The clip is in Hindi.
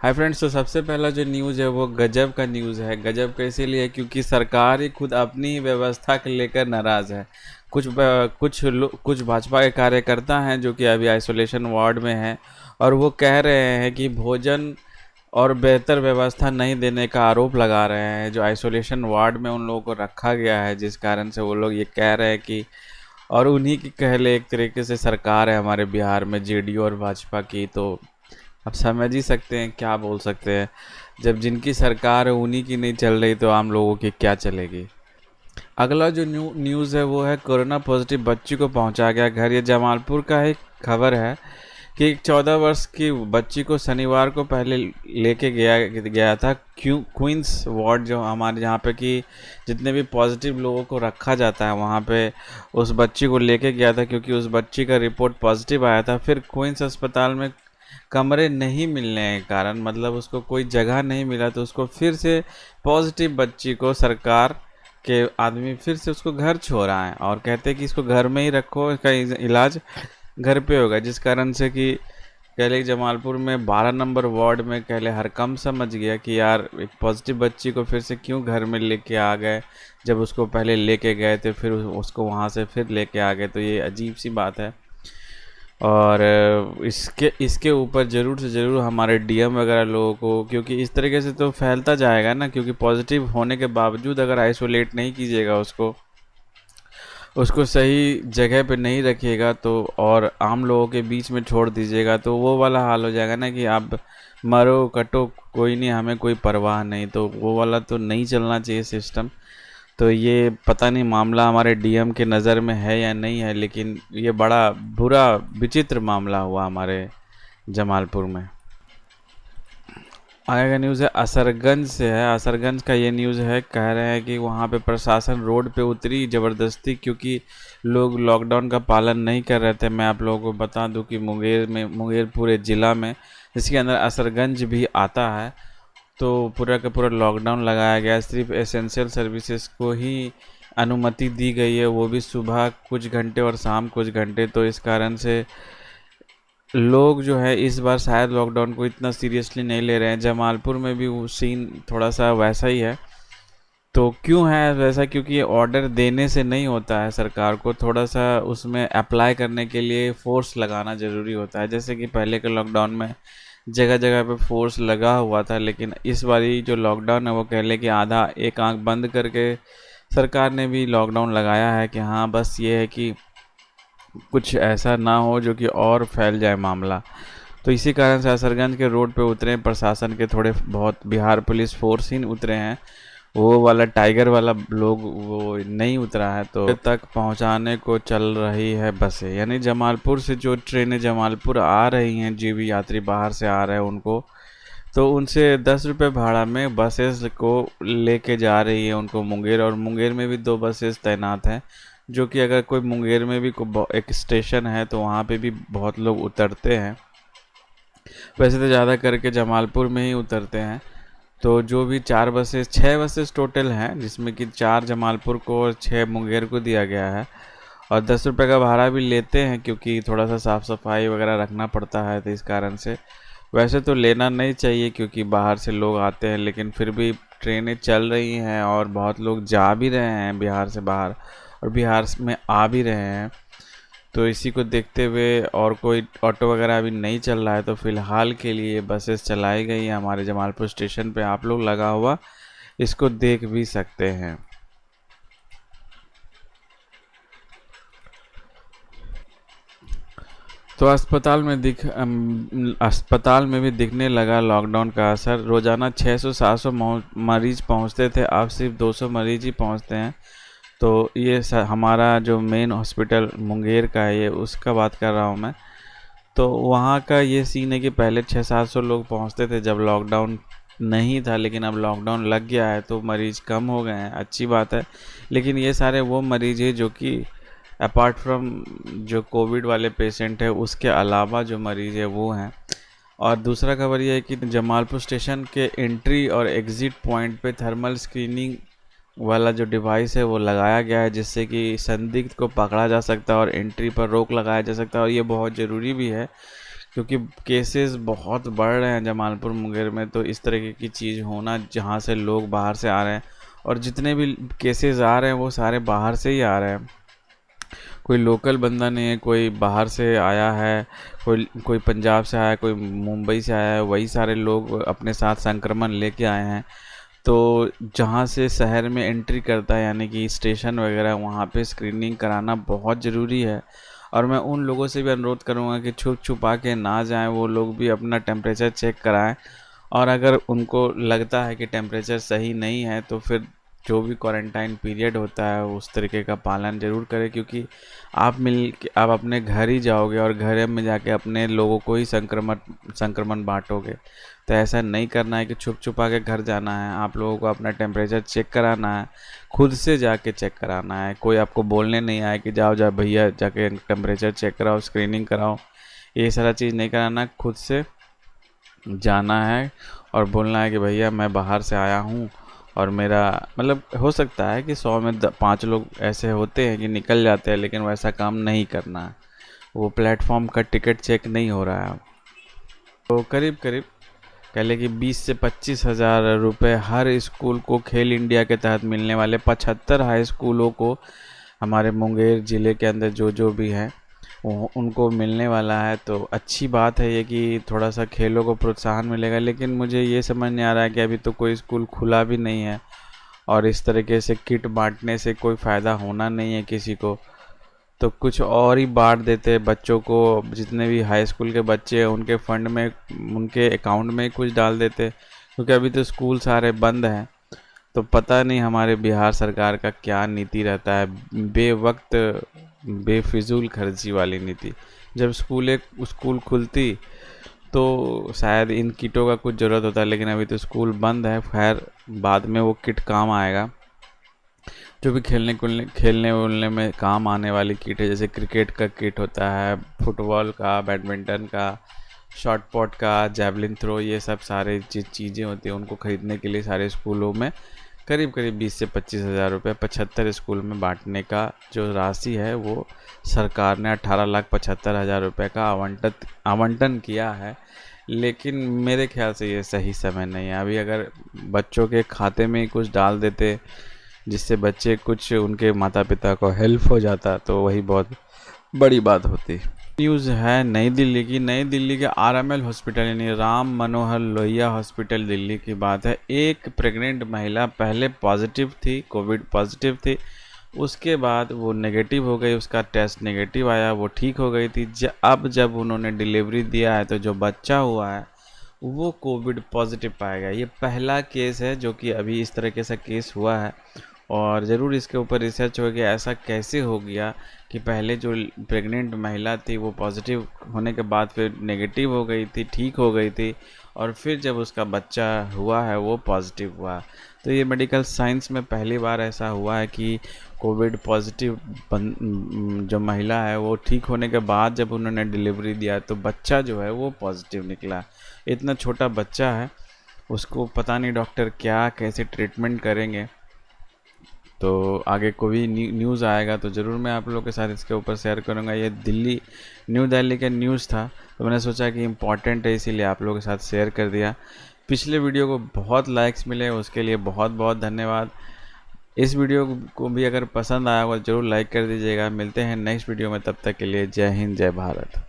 Hi friends. तो सबसे पहला जो न्यूज़ है वो गजब का न्यूज़ है। गजब का इसीलिए क्योंकि सरकार ही खुद अपनी ही व्यवस्था को लेकर नाराज़ है। कुछ भाजपा के कार्यकर्ता हैं जो कि अभी आइसोलेशन वार्ड में हैं और वो कह रहे हैं कि भोजन और बेहतर व्यवस्था नहीं देने का आरोप लगा रहे हैं जो आइसोलेशन वार्ड में उन लोगों को रखा गया है, जिस कारण से वो लोग ये कह रहे हैं कि और उन्हीं की कहले एक तरीके से सरकार है हमारे बिहार में जेडीयू और भाजपा की। तो आप समझ ही सकते हैं क्या बोल सकते हैं। जब जिनकी सरकार है उन्हीं की नहीं चल रही तो आम लोगों की क्या चलेगी। अगला जो न्यूज़ है वो है कोरोना पॉजिटिव बच्ची को पहुंचा गया घर। ये जमालपुर का एक खबर है कि एक 14 वर्ष की बच्ची को शनिवार को पहले लेके गया गया था क्वींस वार्ड, जो हमारे यहाँ पे कि जितने भी पॉजिटिव लोगों को रखा जाता है वहाँ पे उस बच्ची को लेके गया था, क्योंकि उस बच्ची का रिपोर्ट पॉजिटिव आया था। फिर क्वींस अस्पताल में कमरे नहीं मिलने के कारण, मतलब उसको कोई जगह नहीं मिला, तो उसको फिर से पॉजिटिव बच्ची को सरकार के आदमी फिर से उसको घर छोड़ा है और कहते हैं कि इसको घर में ही रखो, इसका इलाज घर पे होगा। जिस कारण से कि कहले जमालपुर में 12 नंबर वार्ड में कहले हरकम समझ गया कि यार एक पॉजिटिव बच्ची को फिर से क्यों घर में लेके आ गए, जब उसको पहले लेके गए थे फिर उसको वहाँ से फिर लेके आ गए। तो ये अजीब सी बात है। और इसके इसके ऊपर ज़रूर से ज़रूर हमारे डीएम वगैरह लोगों को, क्योंकि इस तरीके से तो फैलता जाएगा ना, क्योंकि पॉजिटिव होने के बावजूद अगर आइसोलेट नहीं कीजिएगा उसको उसको सही जगह पे नहीं रखिएगा तो और आम लोगों के बीच में छोड़ दीजिएगा तो वो वाला हाल हो जाएगा ना कि आप मरो कटो कोई नहीं, हमें कोई परवाह नहीं। तो वो वाला तो नहीं चलना चाहिए सिस्टम। तो ये पता नहीं मामला हमारे डीएम के नज़र में है या नहीं है, लेकिन ये बड़ा बुरा विचित्र मामला हुआ हमारे जमालपुर में। आगे का न्यूज़ है असरगंज से है। असरगंज का ये न्यूज़ है, कह रहे हैं कि वहाँ पे प्रशासन रोड पे उतरी ज़बरदस्ती, क्योंकि लोग लॉकडाउन का पालन नहीं कर रहे थे। मैं आप लोगों को बता दूं कि मुंगेर पूरे ज़िला में, जिसके अंदर असरगंज भी आता है, तो पूरा का पूरा लॉकडाउन लगाया गया। सिर्फ एसेंशियल सर्विसेज को ही अनुमति दी गई है, वो भी सुबह कुछ घंटे और शाम कुछ घंटे। तो इस कारण से लोग जो है इस बार शायद लॉकडाउन को इतना सीरियसली नहीं ले रहे हैं। जमालपुर में भी वो सीन थोड़ा सा वैसा ही है। तो क्यों है वैसा? क्योंकि ये ऑर्डर देने से नहीं होता है, सरकार को थोड़ा सा उसमें अप्लाई करने के लिए फोर्स लगाना ज़रूरी होता है। जैसे कि पहले के लॉकडाउन में जगह जगह पे फोर्स लगा हुआ था, लेकिन इस बारी जो लॉकडाउन है वो कह ले कि आधा एक आंख बंद करके सरकार ने भी लॉकडाउन लगाया है कि हाँ बस ये है कि कुछ ऐसा ना हो जो कि और फैल जाए मामला। तो इसी कारण से असरगंज के रोड पे उतरे हैं प्रशासन के थोड़े बहुत, बिहार पुलिस फोर्स ही उतरे हैं। वो वाला टाइगर वाला लोग वो नहीं उतरा है। तो तक पहुंचाने को चल रही है बसें, यानी जमालपुर से जो ट्रेनें जमालपुर आ रही हैं, जो भी यात्री बाहर से आ रहे हैं उनको, तो उनसे 10 रुपये भाड़ा में बसेस को लेके जा रही है उनको मुंगेर। और मुंगेर में भी 2 बसेस तैनात हैं, जो कि अगर कोई मुंगेर में भी एक स्टेशन है तो वहाँ पे भी बहुत लोग उतरते हैं। वैसे तो ज़्यादा करके जमालपुर में ही उतरते हैं। तो जो भी 4 बसेस 6 बसेस टोटल हैं, जिसमें कि 4 जमालपुर को और 6 मुंगेर को दिया गया है। और 10 रुपये का भाड़ा भी लेते हैं, क्योंकि थोड़ा सा साफ़ सफाई वगैरह रखना पड़ता है, तो इस कारण से वैसे तो लेना नहीं चाहिए क्योंकि बाहर से लोग आते हैं, लेकिन फिर भी ट्रेनें चल रही हैं और बहुत लोग जा भी रहे हैं बिहार से बाहर और बिहार में आ भी रहे हैं। तो इसी को देखते हुए और कोई ऑटो वगैरह अभी नहीं चल रहा है, तो फिलहाल के लिए बसेस चलाई गई हैं हमारे जमालपुर स्टेशन पे। आप लोग लगा हुआ इसको देख भी सकते हैं। तो अस्पताल में भी दिखने लगा लॉकडाउन का असर। रोज़ाना 600-700 मरीज पहुंचते थे, अब सिर्फ 200 मरीज ही पहुंचते हैं। तो ये हमारा जो मेन हॉस्पिटल मुंगेर का है, ये उसका बात कर रहा हूँ मैं। तो वहाँ का ये सीन है कि पहले 600-700 लोग पहुँचते थे जब लॉकडाउन नहीं था, लेकिन अब लॉकडाउन लग गया है तो मरीज़ कम हो गए हैं, अच्छी बात है। लेकिन ये सारे वो मरीज़ हैं जो कि अपार्ट फ्रॉम जो कोविड वाले पेशेंट है उसके अलावा जो मरीज़ है वो हैं। और दूसरा खबर ये है कि जमालपुर स्टेशन के एंट्री और एग्ज़िट पॉइंट पे थर्मल स्क्रीनिंग वाला जो डिवाइस है वो लगाया गया है, जिससे कि संदिग्ध को पकड़ा जा सकता है और एंट्री पर रोक लगाया जा सकता है। और ये बहुत ज़रूरी भी है, क्योंकि केसेस बहुत बढ़ रहे हैं जमालपुर मुंगेर में। तो इस तरीके की चीज़ होना, जहाँ से लोग बाहर से आ रहे हैं, और जितने भी केसेस आ रहे हैं वो सारे बाहर से ही आ रहे हैं, कोई लोकल बंदा नहीं है, कोई बाहर से आया है, कोई कोई पंजाब से आया है, कोई मुंबई से आया है, वही सारे लोग अपने साथ संक्रमण लेके आए हैं। तो जहाँ से शहर में एंट्री करता है, यानी कि स्टेशन वगैरह, वहाँ पे स्क्रीनिंग कराना बहुत ज़रूरी है। और मैं उन लोगों से भी अनुरोध करूँगा कि छुप छुपा के ना जाएं, वो लोग भी अपना टेम्परेचर चेक कराएं। और अगर उनको लगता है कि टेम्परेचर सही नहीं है तो फिर जो भी क्वारंटाइन पीरियड होता है उस तरीके का पालन ज़रूर करें, क्योंकि आप अपने घर ही जाओगे और घर में जाके अपने लोगों को ही संक्रमण बांटोगे। तो ऐसा नहीं करना है कि छुप छुपा के घर जाना है। आप लोगों को अपना टेम्परेचर चेक कराना है, खुद से जाके चेक कराना है। कोई आपको बोलने नहीं आए कि जाओ जा भैया जाके टेम्परेचर चेक कराओ, स्क्रीनिंग कराओ, ये सारा चीज़ नहीं कराना। खुद से जाना है और बोलना है कि भैया मैं बाहर से आया हूँ, और मेरा मतलब हो सकता है कि 100 में 5 लोग ऐसे होते हैं कि निकल जाते हैं, लेकिन वैसा काम नहीं करना है। वो प्लेटफॉर्म का टिकट चेक नहीं हो रहा है। तो करीब करीब कह लें कि 20 से 25 हज़ार रुपये हर स्कूल को खेल इंडिया के तहत मिलने वाले 75 हाई स्कूलों को हमारे मुंगेर ज़िले के अंदर जो भी हैं उनको मिलने वाला है। तो अच्छी बात है ये कि थोड़ा सा खेलों को प्रोत्साहन मिलेगा। लेकिन मुझे ये समझ नहीं आ रहा है कि अभी तो कोई स्कूल खुला भी नहीं है, और इस तरीके से किट बांटने से कोई फ़ायदा होना नहीं है किसी को। तो कुछ और ही बांट देते बच्चों को, जितने भी हाई स्कूल के बच्चे हैं उनके फंड में, उनके अकाउंट में कुछ डाल देते, क्योंकि अभी तो स्कूल सारे बंद हैं। तो पता नहीं हमारे बिहार सरकार का क्या नीति रहता है, बेवक्त बेफिजूल खर्ची वाली नीति। जब स्कूल खुलती तो शायद इन किटों का कुछ ज़रूरत होता है, लेकिन अभी तो स्कूल बंद है। खैर बाद में वो किट काम आएगा, जो भी खेलने उलने में काम आने वाली किट है। जैसे क्रिकेट का किट होता है, फुटबॉल का, बैडमिंटन का, शॉट पॉट का, जैवलिन थ्रो, ये सब सारे चीज़ें होती हैं। उनको ख़रीदने के लिए सारे स्कूलों में करीब करीब 20 से 25 हज़ार रुपये 75 स्कूल में बांटने का जो राशि है वो सरकार ने 18,75,000 रुपये का आवंटन किया है। लेकिन मेरे ख्याल से ये सही समय नहीं है। अभी अगर बच्चों के खाते में ही कुछ डाल देते जिससे बच्चे कुछ उनके माता पिता को हेल्प हो जाता तो वही बहुत बड़ी बात होती। न्यूज़ है नई दिल्ली के आरएमएल हॉस्पिटल यानी राम मनोहर लोहिया हॉस्पिटल दिल्ली की बात है। एक प्रेग्नेंट महिला पहले पॉजिटिव थी, कोविड पॉजिटिव थी, उसके बाद वो नेगेटिव हो गई, उसका टेस्ट नेगेटिव आया, वो ठीक हो गई थी। अब जब उन्होंने डिलीवरी दिया है तो जो बच्चा हुआ है वो कोविड पॉजिटिव पाया गया। ये पहला केस है जो कि अभी इस तरह का केस हुआ है, और ज़रूर इसके ऊपर रिसर्च हो गया ऐसा कैसे हो गया कि पहले जो प्रेग्नेंट महिला थी वो पॉजिटिव होने के बाद फिर नेगेटिव हो गई थी, ठीक हो गई थी, और फिर जब उसका बच्चा हुआ है वो पॉजिटिव हुआ। तो ये मेडिकल साइंस में पहली बार ऐसा हुआ है कि कोविड पॉजिटिव जो महिला है वो ठीक होने के बाद जब उन्होंने डिलीवरी दिया तो बच्चा जो है वो पॉजिटिव निकला। इतना छोटा बच्चा है, उसको पता नहीं डॉक्टर क्या कैसे ट्रीटमेंट करेंगे। तो आगे कोई न्यूज़ आएगा तो ज़रूर मैं आप लोगों के साथ इसके ऊपर शेयर करूँगा। ये न्यू दिल्ली का न्यूज़ था, तो मैंने सोचा कि इम्पॉर्टेंट है इसीलिए आप लोगों के साथ शेयर कर दिया। पिछले वीडियो को बहुत लाइक्स मिले, उसके लिए बहुत बहुत धन्यवाद। इस वीडियो को भी अगर पसंद आया हो ज़रूर लाइक कर दीजिएगा। मिलते हैं नेक्स्ट वीडियो में, तब तक के लिए जय हिंद जय भारत।